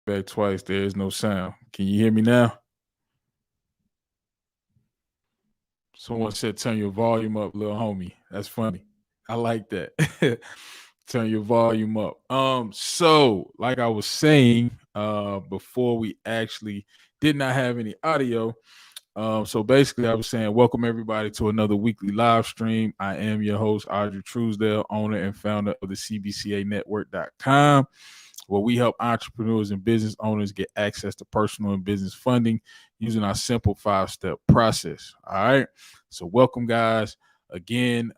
Back twice. There is no sound. Can you hear me now? Someone said turn your volume up, little homie. That's funny. I like that. Turn your volume up. So like I was saying, before we actually did not have any audio. So basically, I was saying, welcome everybody to another weekly live stream. I am your host, Audrey Truesdale, owner and founder of the cbcanetwork.com, where we help entrepreneurs and business owners get access to personal and business funding using our simple 5-step process. All right. So welcome, guys. Again,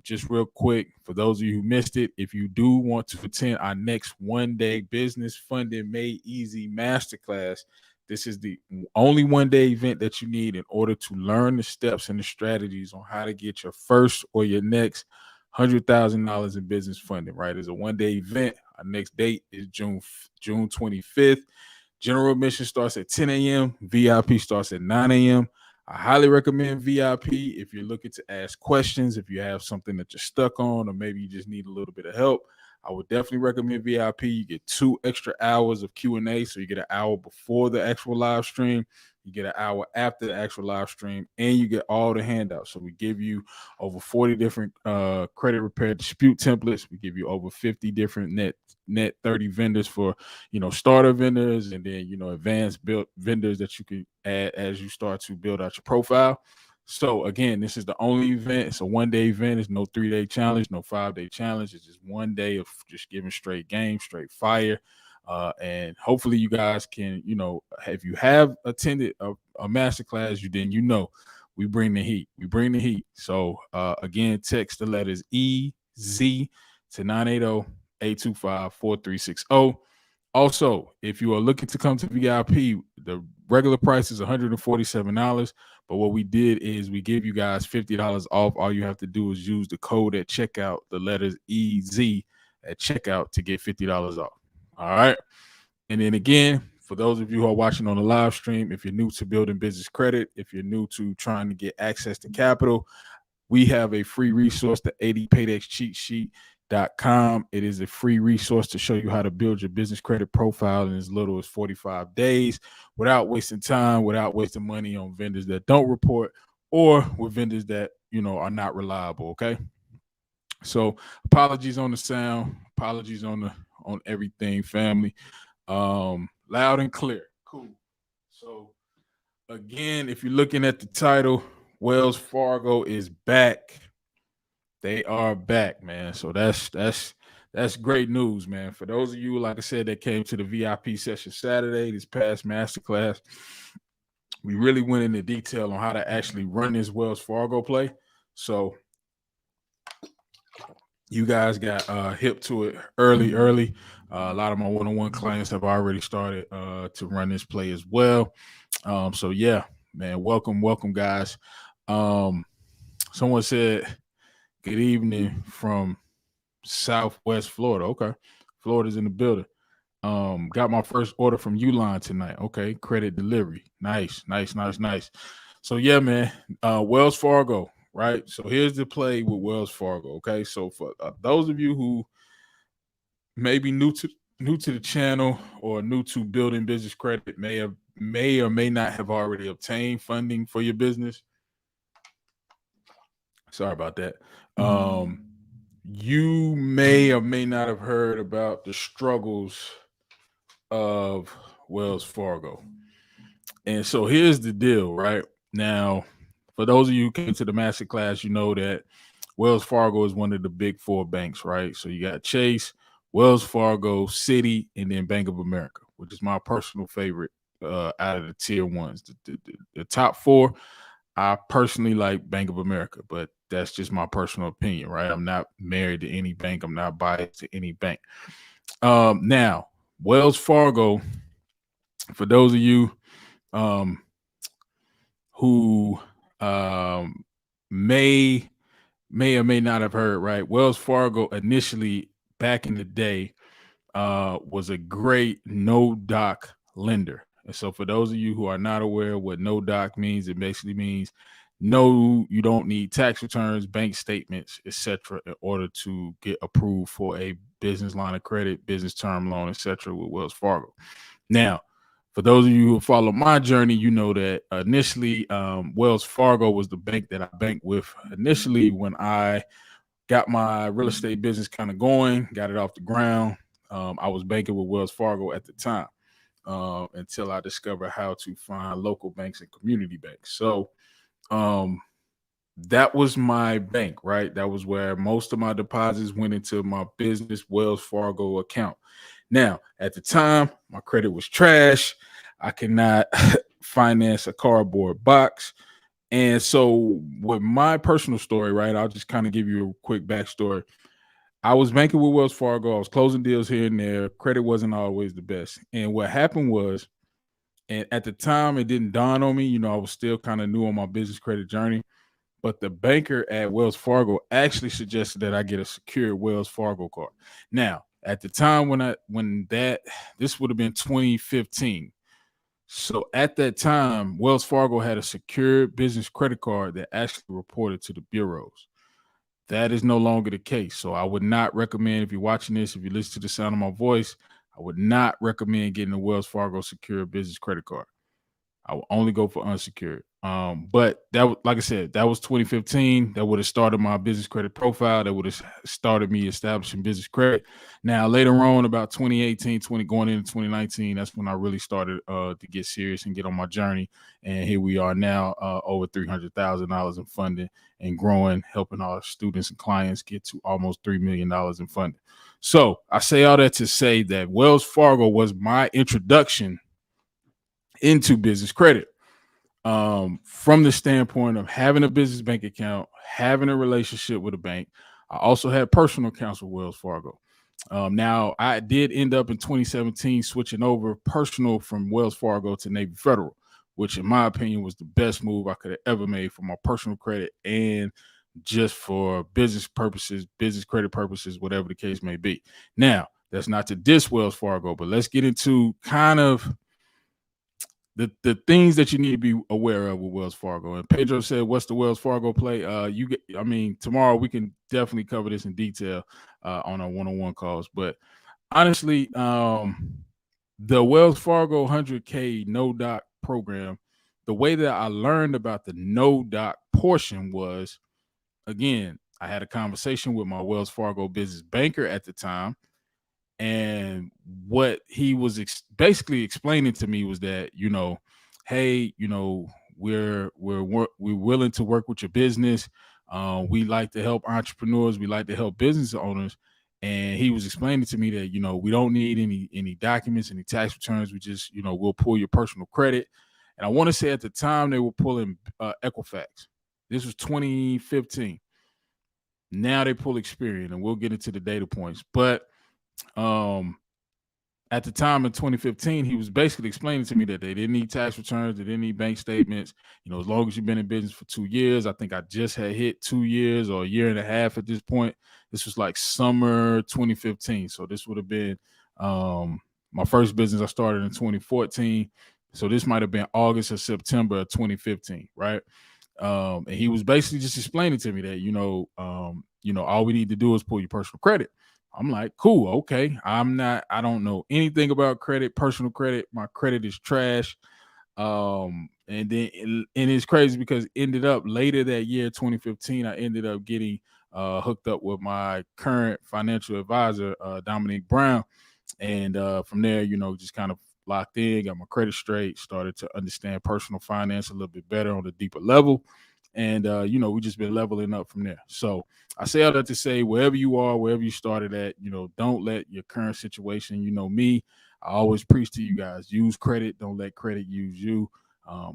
just real quick, for those of you who missed it, if you do want to attend our next one-day business funding made easy masterclass, this is the only one-day event that you need in order to learn the steps and the strategies on how to get your first or your next $100,000 in business funding. Right, it's a one-day event. Our next date is June 25th. General admission starts at 10 a.m. VIP starts at 9 a.m. I highly recommend VIP if you're looking to ask questions, if you have something that you're stuck on, or maybe you just need a little bit of help. I would definitely recommend VIP. You get 2 extra hours of Q&A, so you get an hour before the actual live stream, you get an hour after the actual live stream, and you get all the handouts. So we give you over 40 different credit repair dispute templates. We give you over 50 different net 30 vendors for, starter vendors, and then, advanced built vendors that you can add as you start to build out your profile. So again, this is the only event. It's a one-day event. It's no 3-day challenge, no 5-day challenge. It's just one day of just giving straight game, straight fire. And hopefully you guys can, if you have attended a masterclass, we bring the heat. We bring the heat. So again, text the letters EZ to 980-825-4360. Also, if you are looking to come to VIP, the regular price is $147. But what we did is we give you guys $50 off. All you have to do is use the code at checkout, the letters EZ at checkout, to get $50 off. All right. And then again, for those of you who are watching on the live stream, if you're new to building business credit, if you're new to trying to get access to capital, we have a free resource, the 80 Paydex Cheat Sheet.com. It is a free resource to show you how to build your business credit profile in as little as 45 days without wasting time, without wasting money on vendors that don't report, or with vendors that, are not reliable. Okay. So apologies on the sound, apologies on everything, family. Loud and clear. Cool. So again, if you're looking at the title, Wells Fargo is back. They are back, man. So that's great news, man. For those of you, like I said, that came to the VIP session Saturday, this past masterclass, we really went into detail on how to actually run this Wells Fargo play. So you guys got hip to it early. A lot of my one-on-one clients have already started to run this play as well. So yeah, man, welcome, guys. Someone said, good evening from Southwest Florida. Okay. Florida's in the building. Got my first order from Uline tonight. Okay. Credit delivery. Nice. So yeah, man, Wells Fargo, right? So here's the play with Wells Fargo. Okay. So for those of you who may be new to the channel or new to building business credit, may or may not have already obtained funding for your business. Sorry about that. You may or may not have heard about the struggles of Wells Fargo. And so here's the deal, right? Now, for those of you who came to the masterclass, you know that Wells Fargo is one of the big 4 banks, right? So you got Chase, Wells Fargo, Citi, and then Bank of America, which is my personal favorite out of the tier ones. The top 4, I personally like Bank of America, but that's just my personal opinion, right? I'm not married to any bank. I'm not biased to any bank. Now, Wells Fargo, for those of you who may or may not have heard, right? Wells Fargo initially, back in the day, was a great no-doc lender. And so for those of you who are not aware what no-doc means, it basically means no, you don't need tax returns, bank statements, etc., in order to get approved for a business line of credit, business term loan, etc., with Wells Fargo. Now, for those of you who follow my journey, you know that initially Wells Fargo was the bank that I banked with initially when I got my real estate business kind of going, got it off the ground. I was banking with Wells Fargo at the time until I discovered how to find local banks and community banks. So that was my bank, right? That was where most of my deposits went into my business Wells Fargo account. Now, at the time, my credit was trash. I could not finance a cardboard box. And so, with my personal story, right, I'll just kind of give you a quick backstory. I was banking with Wells Fargo. I was closing deals here and there. Credit wasn't always the best. And what happened was, and at the time, it didn't dawn on me. I was still kind of new on my business credit journey. But the banker at Wells Fargo actually suggested that I get a secured Wells Fargo card. Now, at the time this would have been 2015. So at that time, Wells Fargo had a secured business credit card that actually reported to the bureaus. That is no longer the case. So I would not recommend, if you're watching this, if you listen to the sound of my voice, I would not recommend getting a Wells Fargo secured business credit card. I will only go for unsecured. But like I said, that was 2015. That would have started my business credit profile. That would have started me establishing business credit. Now, later on, about 2018, going into 2019, that's when I really started to get serious and get on my journey. And here we are now, over $300,000 in funding and growing, helping our students and clients get to almost $3 million in funding. So I say all that to say that Wells Fargo was my introduction into business credit, from the standpoint of having a business bank account, having a relationship with a bank. I also had personal accounts with Wells Fargo. Now, I did end up in 2017 switching over personal from Wells Fargo to Navy Federal, which in my opinion was the best move I could have ever made for my personal credit and just for business purposes, business credit purposes, whatever the case may be. Now, that's not to diss Wells Fargo, but let's get into kind of the things that you need to be aware of with Wells Fargo. And Pedro said, "What's the Wells Fargo play?" Tomorrow we can definitely cover this in detail on our one-on-one calls. But honestly, the Wells Fargo 100K no doc program, the way that I learned about the no doc portion was, again, I had a conversation with my Wells Fargo business banker at the time. And what he was basically explaining to me was that, hey, we're willing to work with your business. We like to help entrepreneurs. We like to help business owners. And he was explaining to me that, we don't need any documents, any tax returns. We just, we'll pull your personal credit. And I want to say at the time they were pulling Equifax. This was 2015. Now they pull Experian, and we'll get into the data points. But at the time in 2015, he was basically explaining to me that they didn't need tax returns, they didn't need bank statements. As long as you've been in business for 2 years, I think I just had hit 2 years or a year and a half at this point. This was like summer 2015. So this would have been my first business I started in 2014. So this might have been August or September of 2015, right? And he was basically just explaining to me that, all we need to do is pull your personal credit. I'm like, cool, okay. I don't know anything about credit, personal credit. My credit is trash. And it's crazy because ended up later that year, 2015, I ended up getting hooked up with my current financial advisor, Dominique Brown. And from there, just kind of locked in, got my credit straight, started to understand personal finance a little bit better on a deeper level. And, we just been leveling up from there. So I say all that to say, wherever you are, wherever you started at, don't let your current situation, me, I always preach to you guys, use credit. Don't let credit use you.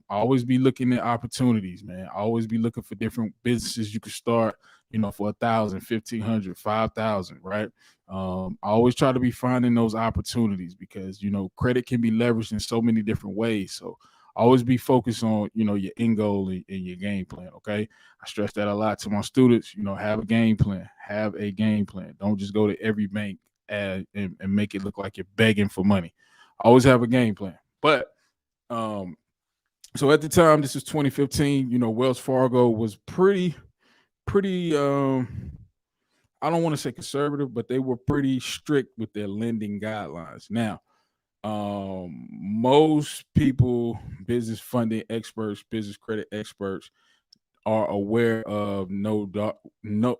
Always be looking at opportunities, man. Always be looking for different businesses you could start, for 1,000, 1,500, 5,000, right? I always try to be finding those opportunities because, credit can be leveraged in so many different ways. So always be focused on, your end goal and your game plan, okay? I stress that a lot to my students, have a game plan. Have a game plan. Don't just go to every bank and make it look like you're begging for money. Always have a game plan. But so at the time, this is 2015, Wells Fargo was pretty, I don't want to say conservative, but they were pretty strict with their lending guidelines. Now, Most people, business funding experts, business credit experts, are aware of no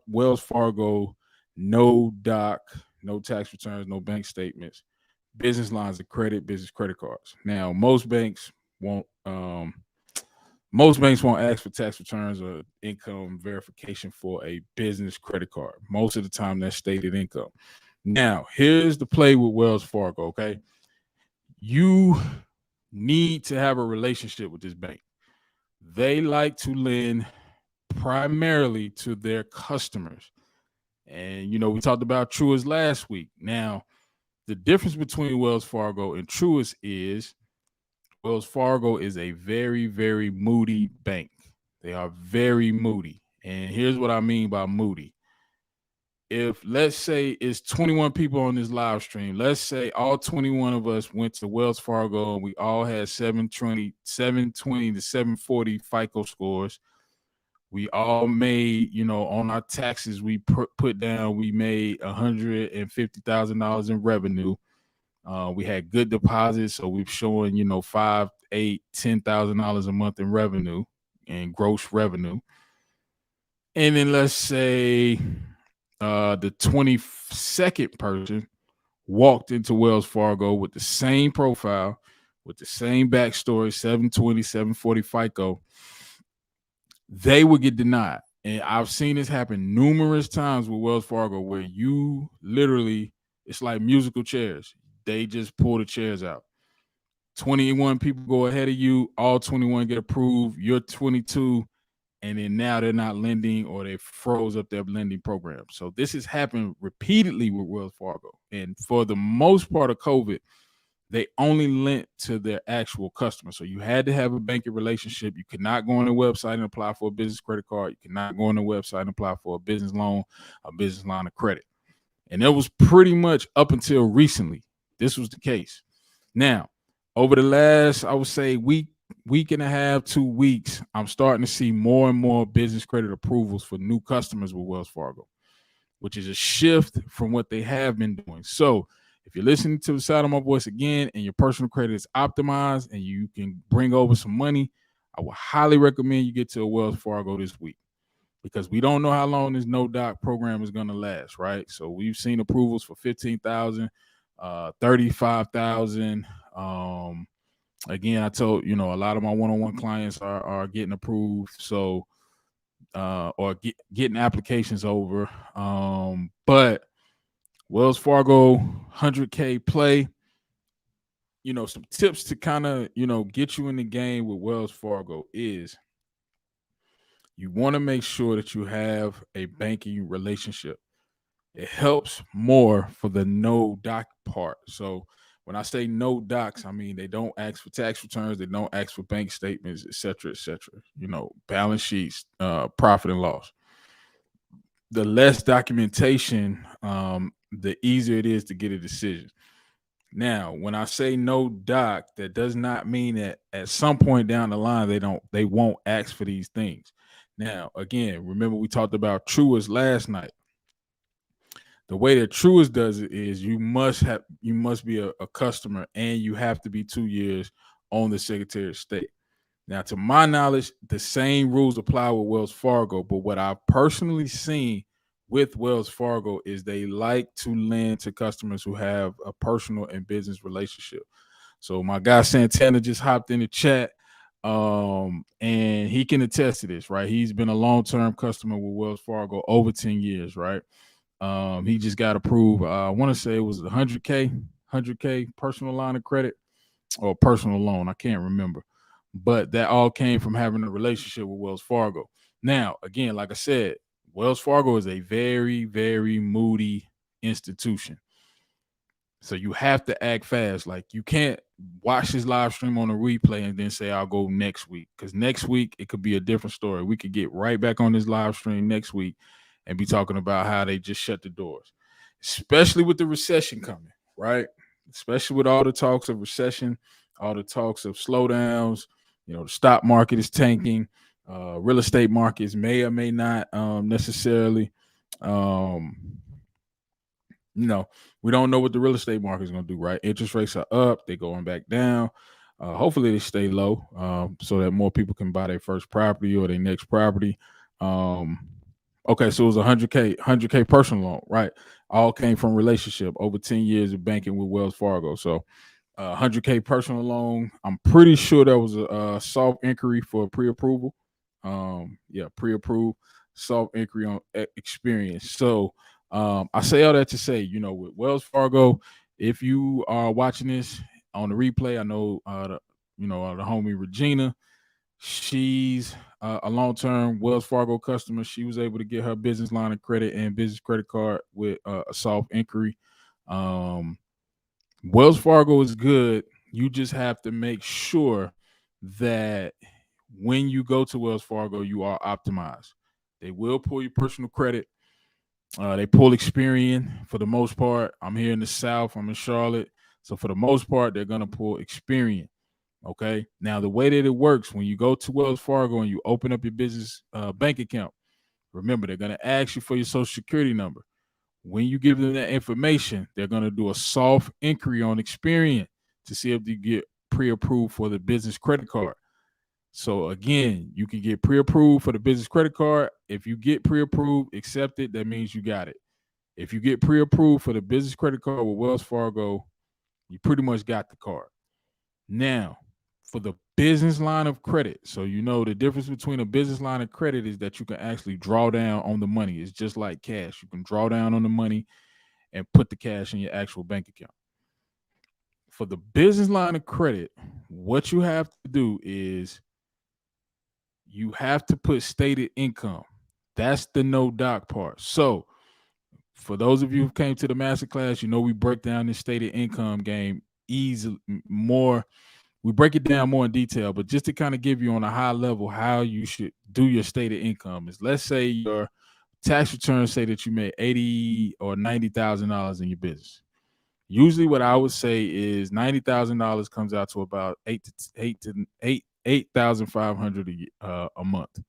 Wells Fargo, no doc, no tax returns, no bank statements, business lines of credit, business credit cards. Now, most banks won't ask for tax returns or income verification for a business credit card. Most of the time, that's stated income. Now, here's the play with Wells Fargo. Okay, you need to have a relationship with this bank. They like to lend primarily to their customers. And, we talked about Truist last week. Now, the difference between Wells Fargo and Truist is Wells Fargo is a very, very moody bank. They are very moody. And here's what I mean by moody. If, let's say, it's 21 people on this live stream, let's say all 21 of us went to Wells Fargo and we all had 720 to 740 FICO scores. We all made, on our taxes, we put down, we made $150,000 in revenue. We had good deposits, so we've shown, $5,000, $8,000, $10,000 a month in revenue and gross revenue. And then let's say the 22nd person walked into Wells Fargo with the same profile, with the same backstory, 720, 740 FICO. They would get denied. And I've seen this happen numerous times with Wells Fargo where you literally, it's like musical chairs. They just pull the chairs out. 21 people go ahead of you. All 21 get approved. You're 22. And then now they're not lending or they froze up their lending program. So this has happened repeatedly with Wells Fargo. And for the most part of COVID, they only lent to their actual customers. So you had to have a banking relationship. You could not go on their website and apply for a business credit card. You could not go on their website and apply for a business loan, a business line of credit. And it was pretty much up until recently. This was the case. Now, over the last, I would say, week and a half, 2 weeks, I'm starting to see more and more business credit approvals for new customers with Wells Fargo, which is a shift from what they have been doing. So if you're listening to the side of my voice again and your personal credit is optimized and you can bring over some money, I would highly recommend you get to a Wells Fargo this week because we don't know how long this no doc program is going to last, right? So we've seen approvals for 15,000, 35,000. Again, I told, a lot of my one-on-one clients are getting approved. So, or getting applications over. But Wells Fargo 100K play, some tips to kind of, get you in the game with Wells Fargo is you want to make sure that you have a banking relationship. It helps more for the no doc part. So when I say no docs, I mean they don't ask for tax returns, they don't ask for bank statements, et cetera, balance sheets, profit and loss. The less documentation, the easier it is to get a decision. Now, when I say no doc, that does not mean that at some point down the line they won't ask for these things. Now, again, remember we talked about Truist last night. The way that Truist does it is you must be a customer and you have to be 2 years on the Secretary of State. Now, to my knowledge, the same rules apply with Wells Fargo, but what I've personally seen with Wells Fargo is they like to lend to customers who have a personal and business relationship. So my guy Santana just hopped in the chat, and he can attest to this, right? He's been a long-term customer with Wells Fargo over 10 years, right? He just got approved. I want to say it was 100K personal line of credit or personal loan. I can't remember. But that all came from having a relationship with Wells Fargo. Now, again, like I said, Wells Fargo is a very, very moody institution. So you have to act fast. Like you can't watch this live stream on a replay and then say, I'll go next week. Because next week, it could be a different story. We could get right back on this live stream next week and be talking about how they just shut the doors, especially with the recession coming, right? Especially with all the talks of recession, all the talks of slowdowns. The stock market is tanking. Real estate markets may or may not necessarily we don't know what the real estate market is going to do, right? Interest rates are up, they're going back down. Hopefully they stay low, so that more people can buy their first property or their next property. Okay, so it was 100K personal loan, right? All came from relationship, over 10 years of banking with Wells Fargo. So 100K personal loan. I'm pretty sure that was a soft inquiry for pre-approval. Pre-approved soft inquiry on experience. So I say all that to say, with Wells Fargo, if you are watching this on the replay, I know the homie Regina, she's a long-term Wells Fargo customer. She was able to get her business line of credit and business credit card with a soft inquiry. Wells Fargo is good. You just have to make sure that when you go to Wells Fargo, you are optimized. They will pull your personal credit. They pull Experian for the most part. I'm here in the South. I'm in Charlotte. So for the most part, they're going to pull Experian. Okay. Now, the way that it works, when you go to Wells Fargo and you open up your business bank account, remember, they're going to ask you for your social security number. When you give them that information, they're going to do a soft inquiry on Experian to see if you get pre-approved for the business credit card. So again, you can get pre-approved for the business credit card. If you get pre-approved, accepted, that means you got it. If you get pre-approved for the business credit card with Wells Fargo, you pretty much got the card. Now, for the business line of credit, so the difference between a business line of credit is that you can actually draw down on the money. It's just like cash. You can draw down on the money and put the cash in your actual bank account. For the business line of credit, what you have to do is you have to put stated income. That's the no doc part. So for those of you who came to the masterclass, we break down this stated income game easily more. We break it down more in detail, but just to kind of give you on a high level how you should do your stated income is, let's say your tax returns say that you made $80,000 or $90,000 in your business. Usually what I would say is $90,000 comes out to about $8,500 a month,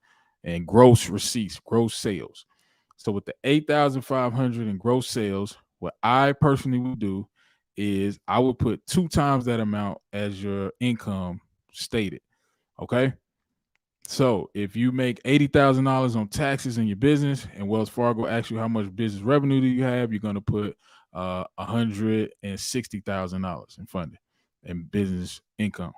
and gross receipts, gross sales. So with the $8,500 in gross sales, what I personally would do is I would put 2 times that amount as your income stated. Okay. So if you make $80,000 on taxes in your business and Wells Fargo asks you how much business revenue do you have, you're going to put $160,000 in funding and business income.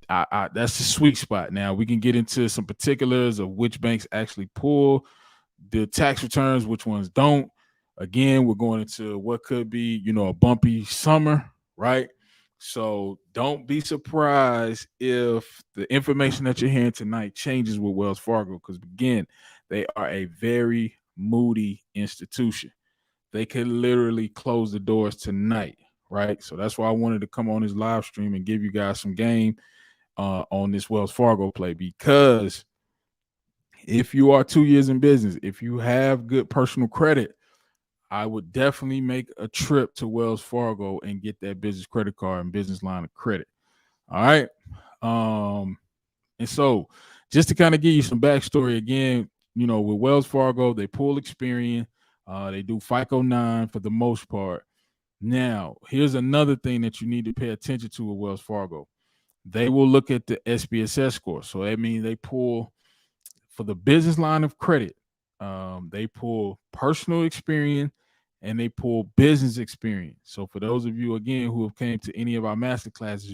That's the sweet spot. Now we can get into some particulars of which banks actually pull the tax returns, which ones don't. Again, we're going into what could be, a bumpy summer, right? So don't be surprised if the information that you're hearing tonight changes with Wells Fargo, because again, they are a very moody institution. They could literally close the doors tonight, right? So that's why I wanted to come on this live stream and give you guys some game on this Wells Fargo play, because if you are 2 years in business, if you have good personal credit, I would definitely make a trip to Wells Fargo and get that business credit card and business line of credit. All right. And so just to kind of give you some backstory again, with Wells Fargo, they pull Experian. They do FICO 9 for the most part. Now, here's another thing that you need to pay attention to with Wells Fargo. They will look at the SBSS score. So that means they pull for the business line of credit. They pull personal experience and they pull business experience. So for those of you, again, who have came to any of our master classes,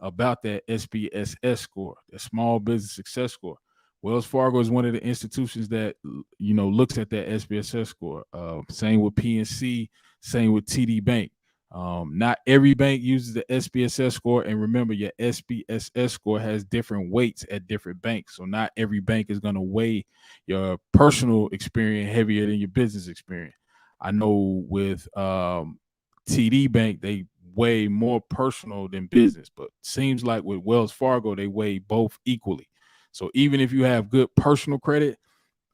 about that SBSS score, the small business success score. Wells Fargo is one of the institutions that, looks at that SBSS score. Same with PNC, same with TD Bank. Not every bank uses the SBSS score. And remember, your SBSS score has different weights at different banks. So not every bank is going to weigh your personal experience heavier than your business experience. I know with TD Bank, they weigh more personal than business, but seems like with Wells Fargo, they weigh both equally. So even if you have good personal credit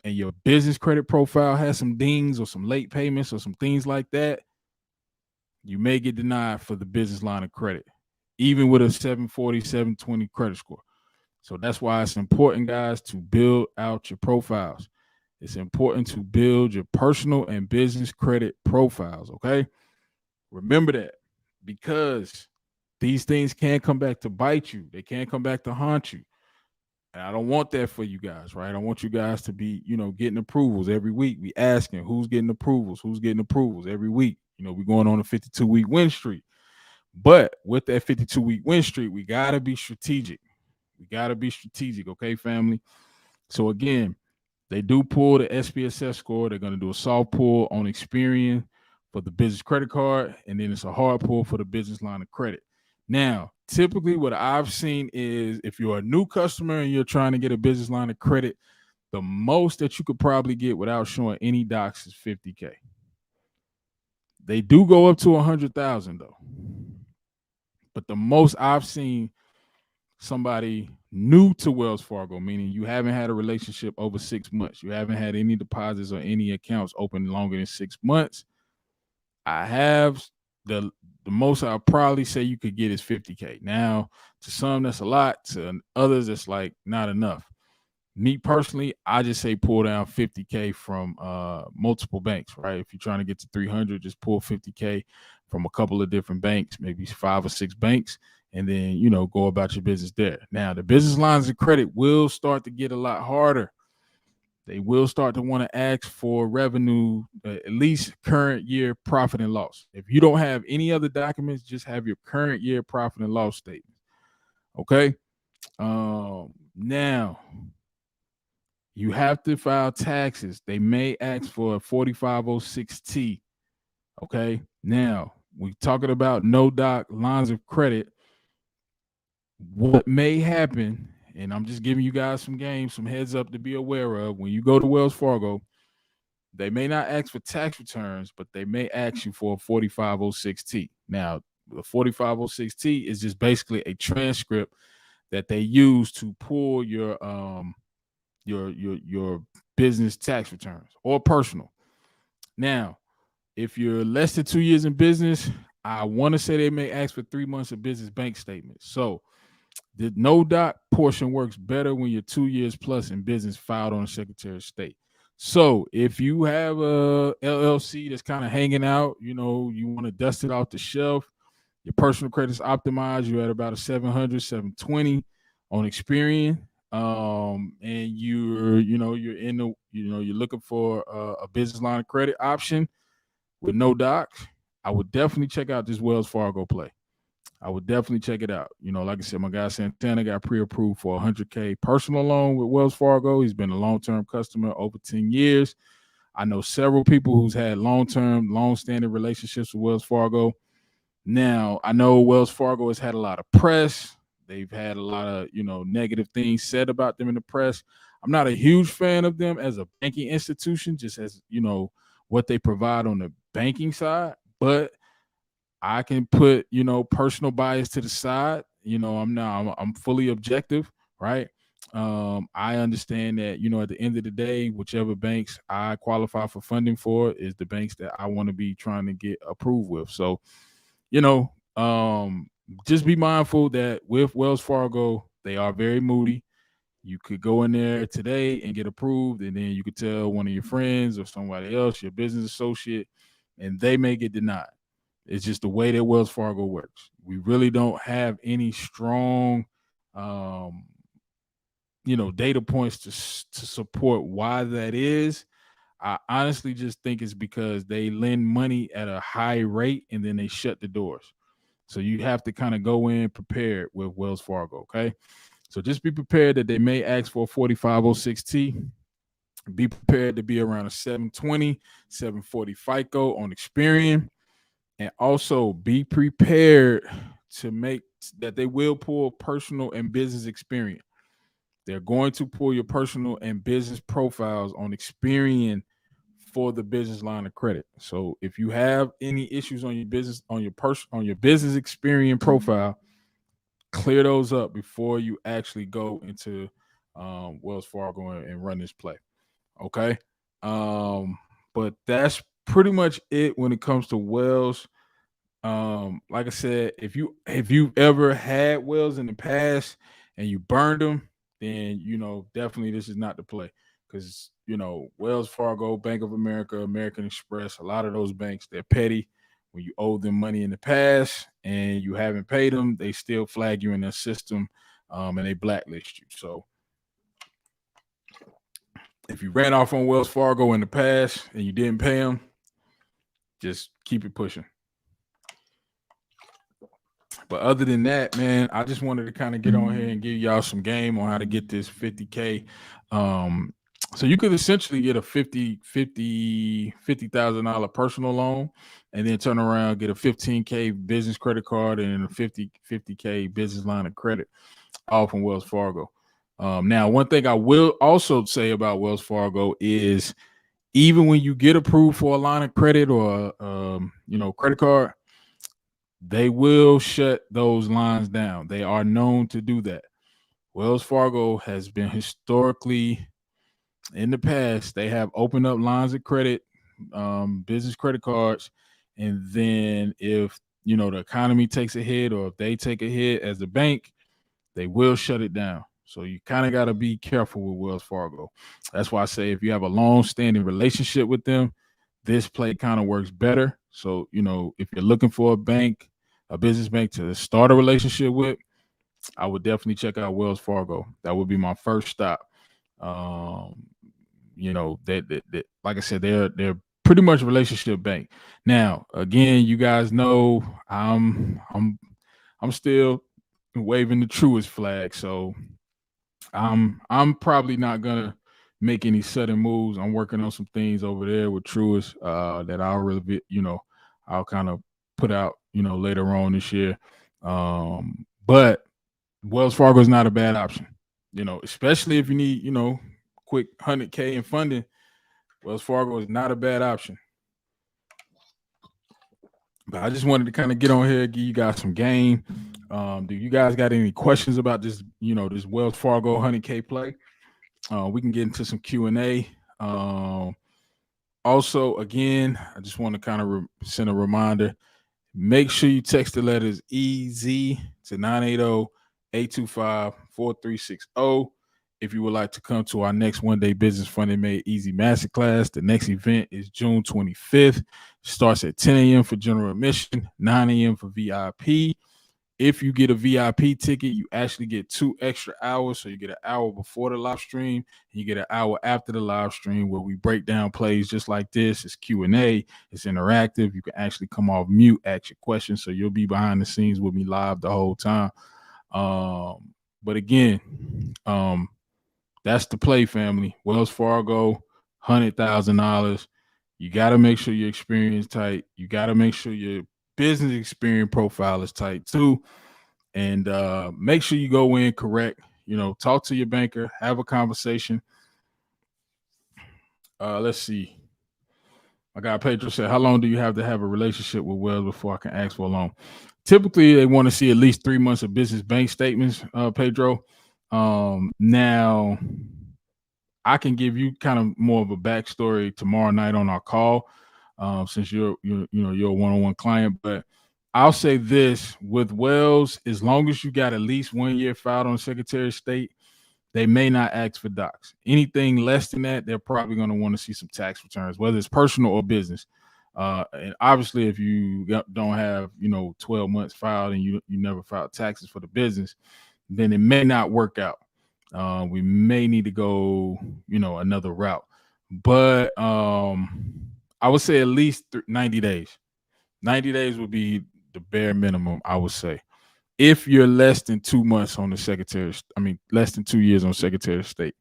and your business credit profile has some dings or some late payments or some things like that, you may get denied for the business line of credit, even with a 740, 720 credit score. So that's why it's important, guys, to build out your profiles. It's important to build your personal and business credit profiles. Okay. Remember that, because these things can come back to bite you. They can come back to haunt you. And I don't want that for you guys, right? I want you guys to be, getting approvals every week. We asking who's getting approvals every week. We're going on a 52-week win streak. But with that 52-week win streak, we got to be strategic. Okay, family? So again, they do pull the SPSS score. They're going to do a soft pull on Experian for the business credit card, and then it's a hard pull for the business line of credit. Now, typically what I've seen is if you're a new customer and you're trying to get a business line of credit, the most that you could probably get without showing any docs is $50K. They do go up to $100,000 though. But the most I've seen somebody new to Wells Fargo, meaning you haven't had a relationship over 6 months, you haven't had any deposits or any accounts open longer than 6 months, I have the most I'll probably say you could get is $50K. Now, to some that's a lot, to others it's like not enough. Me personally, I just say pull down $50K from multiple banks, right? If you're trying to get to 300, just pull $50K from a couple of different banks, maybe 5 or 6 banks, and then, go about your business there. Now, the business lines of credit will start to get a lot harder. They will start to want to ask for revenue, at least current year profit and loss. If you don't have any other documents, just have your current year profit and loss statement. Okay. Now, you have to file taxes. They may ask for a 4506T. Okay. Now, we're talking about no doc lines of credit. What may happen, and I'm just giving you guys some heads up to be aware of. When you go to Wells Fargo, they may not ask for tax returns, but they may ask you for a 4506T. Now, the 4506T is just basically a transcript that they use to pull your business tax returns or personal. Now, if you're less than 2 years in business, I want to say they may ask for 3 months of business bank statements. So the no doc portion works better when you're 2 years plus in business filed on the Secretary of State. So if you have a LLC that's kind of hanging out, you want to dust it off the shelf, your personal credit's optimized, you're at about a 700, 720 on Experian, and you're looking for a business line of credit option with no docs, I would definitely check out this Wells Fargo play. I would definitely check it out. Like I said, my guy Santana got pre-approved for a $100K personal loan with Wells Fargo. He's been a long-term customer over 10 years. I know several people who's had long-standing relationships with Wells Fargo. Now, I know Wells Fargo has had a lot of press. They've had a lot of, negative things said about them in the press. I'm not a huge fan of them as a banking institution, just as, what they provide on the banking side. But I can put, personal bias to the side. I'm fully objective, right? I understand that, at the end of the day, whichever banks I qualify for funding for is the banks that I want to be trying to get approved with. So, just be mindful that with Wells Fargo, they are very moody. You could go in there today and get approved, and then you could tell one of your friends or somebody else, your business associate, and they may get denied. It's just the way that Wells Fargo works. We really don't have any strong, data points to support why that is. I honestly just think it's because they lend money at a high rate and then they shut the doors. So you have to kind of go in prepared with Wells Fargo, okay? So just be prepared that they may ask for a 4506T. Be prepared to be around a 720, 740 FICO on Experian. And also be prepared to make that they will pull personal and business Experian. They're going to pull your personal and business profiles on Experian for the business line of credit. So if you have any issues on your business, on your business Experian profile, clear those up before you actually go into Wells Fargo and run this play. Okay. But that's pretty much it when it comes to Wells. Like I said, if you've ever had Wells in the past and you burned them, then definitely this is not the play, because Wells Fargo, Bank of America, American Express, a lot of those banks, they're petty. When you owe them money in the past and you haven't paid them, they still flag you in their system, and they blacklist you. So if you ran off on Wells Fargo in the past and you didn't pay them, just keep it pushing. But other than that, man, I just wanted to kind of get on here and give y'all some game on how to get this 50K. So you could essentially get a $50,000 personal loan and then turn around, get a 15K business credit card and a 50K business line of credit all from Wells Fargo. Now, one thing I will also say about Wells Fargo is even when you get approved for a line of credit or credit card, they will shut those lines down. They are known to do that. Wells Fargo has been historically, in the past, they have opened up lines of credit, business credit cards, and then if the economy takes a hit or if they take a hit as a bank, they will shut it down. So you kind of got to be careful with Wells Fargo. That's why I say if you have a long-standing relationship with them, this play kind of works better. So, if you're looking for a business bank to start a relationship with, I would definitely check out Wells Fargo. That would be my first stop. That like I said, they're pretty much a relationship bank. Now, again, you guys know I'm still waving the Truist flag, so I'm probably not gonna make any sudden moves. I'm working on some things over there with Truist that I'll kind of put out later on this year. But Wells Fargo is not a bad option, especially if you need quick 100K in funding. Wells Fargo is not a bad option. But I just wanted to kind of get on here and give you guys some game. Do you guys got any questions about this, this Wells Fargo 100K play? We can get into some Q&A. Also, again, I just want to kind of send a reminder. Make sure you text the letters EZ to 980-825-4360 if you would like to come to our next one-day Business Funding Made Easy Masterclass. The next event is June 25th. Starts at 10 a.m. for general admission, 9 a.m. for VIP. If you get a VIP ticket, you actually get 2 extra hours. So you get an hour before the live stream, and you get an hour after the live stream where we break down plays just like this. It's Q&A. It's interactive. You can actually come off mute, ask your questions. So you'll be behind the scenes with me live the whole time. But again, that's the play, family. Wells Fargo, $100,000. You got to make sure your experience tight. You got to make sure your business experience profile is tight too. And make sure you go in correct. Talk to your banker, have a conversation. Let's see. I got Pedro said, how long do you have to have a relationship with Wells before I can ask for a loan? Typically, they want to see at least 3 months of business bank statements, Pedro. Now, I can give you kind of more of a backstory tomorrow night on our call, since you're a one-on-one client. But I'll say this with Wells, as long as you got at least 1 year filed on Secretary of State, they may not ask for docs. Anything less than that, they're probably going to want to see some tax returns, whether it's personal or business. And obviously, if you don't have 12 months filed and you never filed taxes for the business, then it may not work out. We may need to go another route. But I would say at least 90 days. 90 days would be the bare minimum, I would say. If you're less than 2 months on the less than 2 years on Secretary of State.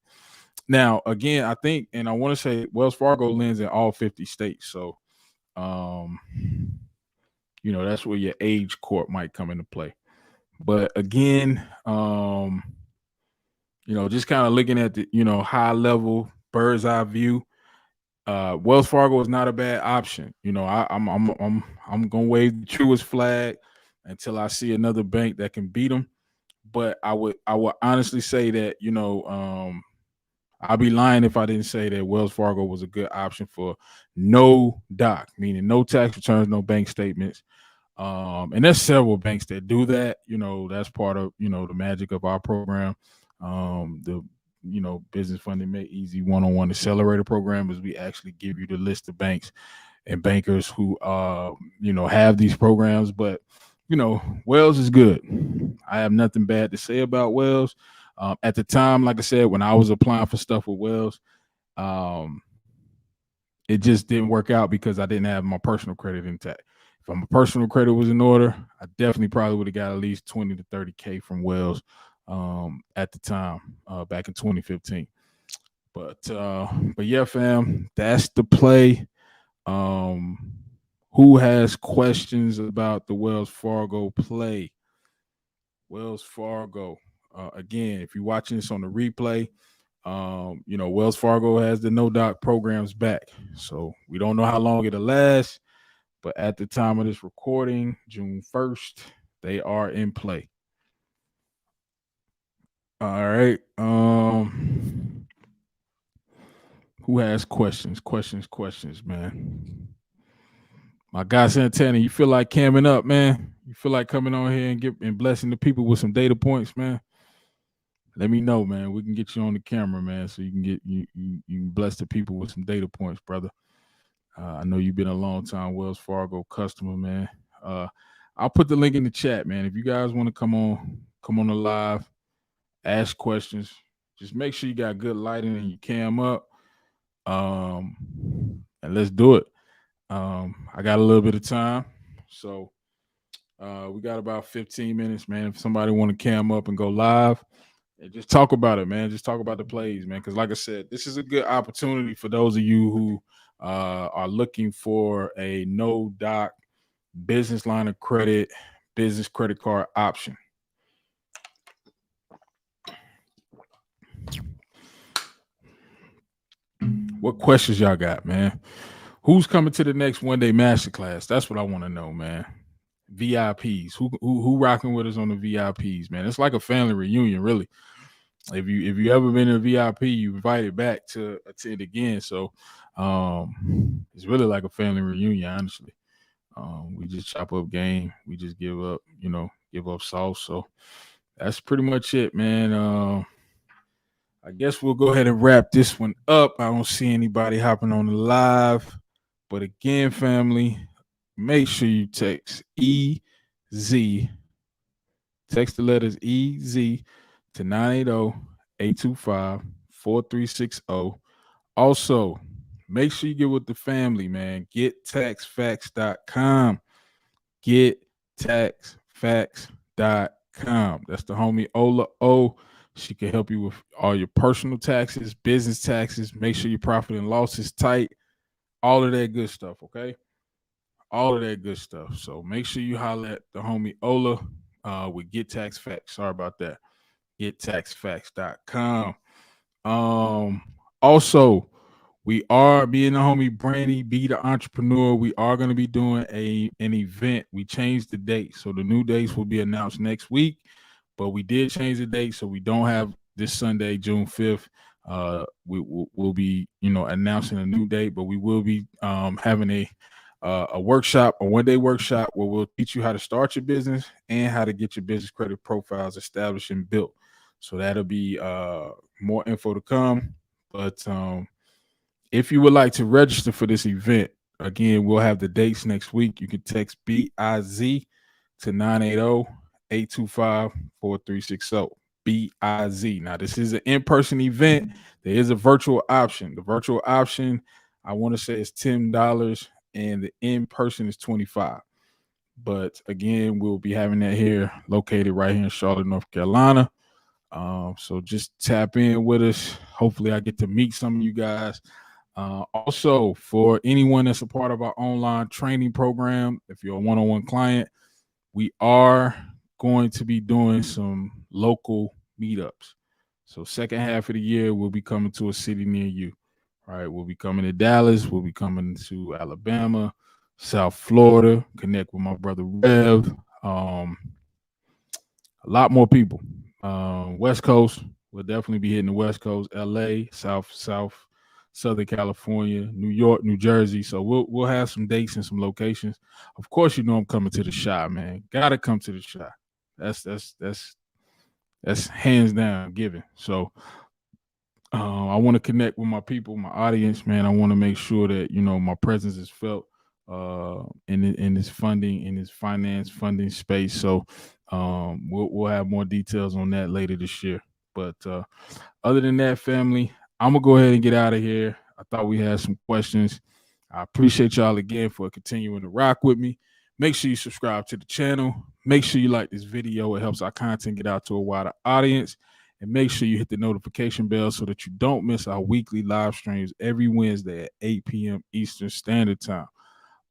Now, again, I think, and I want to say Wells Fargo lends in all 50 states. So, that's where your age court might come into play. But again, just kind of looking at the, high level bird's eye view, Wells Fargo is not a bad option. I'm gonna wave the Truist flag until I see another bank that can beat them. But I would honestly say that I'd be lying if I didn't say that Wells Fargo was a good option for no doc, meaning no tax returns, no bank statements. And there's several banks that do that. That's part of the magic of our program. The Business Funding Made Easy one-on-one accelerator program is we actually give you the list of banks and bankers who have these programs. But Wells is good. I have nothing bad to say about Wells. At the time, like I said, when I was applying for stuff with Wells, it just didn't work out because I didn't have my personal credit intact. If my personal credit was in order, I definitely probably would have got at least 20 to 30K from Wells at the time, back in 2015. But yeah, fam, that's the play. Who has questions about the Wells Fargo play? Wells Fargo. Again, if you're watching this on the replay, Wells Fargo has the no doc programs back. So we don't know how long it'll last, but at the time of this recording, June 1st, they are in play. All right. Who has questions? Questions, man. My guy Santana, you feel like camming up, man? You feel like coming on here and blessing the people with some data points, man? Let me know, man. We can get you on the camera, man, so you can get you can bless the people with some data points, brother. I know you've been a long time Wells Fargo customer, man. I'll put the link in the chat, man. If you guys want to come on the live, ask questions. Just make sure you got good lighting and you cam up. And let's do it. I got a little bit of time, so we got about 15 minutes, man. If somebody want to cam up and go live, and just talk about it, man. Just talk about the plays, man. Because like I said, this is a good opportunity for those of you who are looking for a no doc business line of credit, business credit card option. What questions y'all got, man? Who's coming to the next one-day masterclass? That's what I want to know, man. VIPs. Who rocking with us on the VIPs, man? It's like a family reunion, really. If you ever been in a VIP, you invited back to attend again. So it's really like a family reunion, honestly. We just chop up game. We just give up sauce. So that's pretty much it, man. I guess we'll go ahead and wrap this one up. I don't see anybody hopping on the live. But again, family, make sure you text EZ. Text the letters EZ to 980-825-4360. Also, make sure you get with the family, man. GetTaxFacts.com. GetTaxFacts.com. That's the homie Ola O. She can help you with all your personal taxes, business taxes. Make sure your profit and loss is tight. All of that good stuff, okay? All of that good stuff. So make sure you holler at the homie Ola with Get Tax Facts. Sorry about that. GetTaxFacts.com. Also, we are being the homie Brandy, Be the Entrepreneur. We are going to be doing an event. We changed the date. So the new dates will be announced next week. But we did change the date, so we don't have this Sunday, June 5th. We'll be, announcing a new date, but we will be having a workshop, a one-day workshop where we'll teach you how to start your business and how to get your business credit profiles established and built. So that'll be more info to come. But if you would like to register for this event, again, we'll have the dates next week. You can text BIZ to 980-825-4360. BIZ. Now, this is an in-person event. There is a virtual option. The virtual option, I want to say, is $10, and the in-person is $25. But again, we'll be having that here, located right here in Charlotte, North Carolina. So just tap in with us. Hopefully, I get to meet some of you guys. Also, for anyone that's a part of our online training program, if you're a one-on-one client, we are going to be doing some local meetups. So second half of the year, we'll be coming to a city near you. All right, we'll be coming to Dallas. We'll be coming to Alabama, South Florida, connect with my brother Rev. A lot more people. West Coast, we'll definitely be hitting the West Coast, LA, Southern California, New York, New Jersey. So we'll have some dates and some locations. Of course, I'm coming to the shop, man. Gotta come to the shop. That's hands down given. So I want to connect with my people, my audience, man. I want to make sure that my presence is felt in this funding, in this finance funding space. So we'll have more details on that later this year. But other than that, family, I'm gonna go ahead and get out of here. I thought we had some questions. I appreciate y'all again for continuing to rock with me. Make sure you subscribe to the channel. Make sure you like this video. It helps our content get out to a wider audience. And make sure you hit the notification bell so that you don't miss our weekly live streams every Wednesday at 8 p.m. Eastern Standard Time.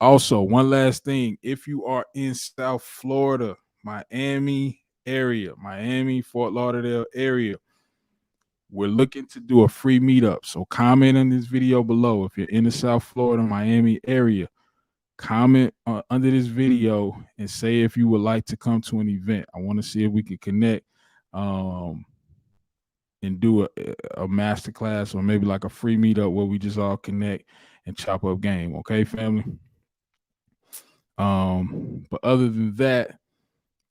Also, one last thing. If you are in South Florida, Miami area, Miami, Fort Lauderdale area, we're looking to do a free meetup. So comment on this video below. If you're in the South Florida, Miami area, comment under this video and say if you would like to come to an event. I want to see if we can connect and do a masterclass or maybe like a free meetup where we just all connect and chop up game. Okay, family? But other than that,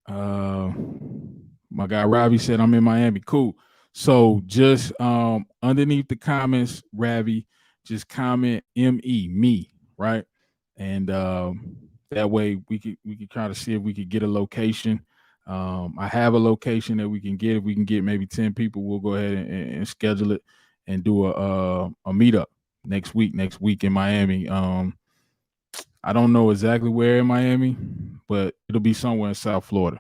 my guy Ravi said I'm in Miami. Cool. So just underneath the comments, Ravi, just comment me, right? And that way we could try to see if we could get a location. I have a location that we can get. If we can get maybe 10 people, we'll go ahead and schedule it and do a meetup next week in Miami. I don't know exactly where in Miami, but it'll be somewhere in South Florida.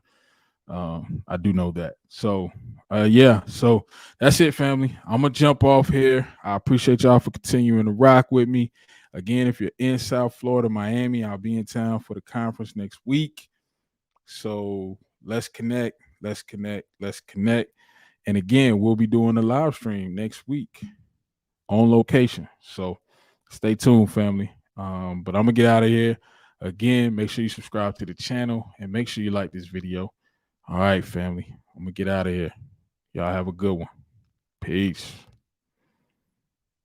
I do know that. So yeah, so that's it, family. I'm gonna jump off here. I appreciate y'all for continuing to rock with me. Again, if you're in South Florida, Miami, I'll be in town for the conference next week. So let's connect. And again, we'll be doing a live stream next week on location. So stay tuned, family. But I'm gonna get out of here. Again, make sure you subscribe to the channel and make sure you like this video. All right, family. I'm gonna get out of here. Y'all have a good one. Peace.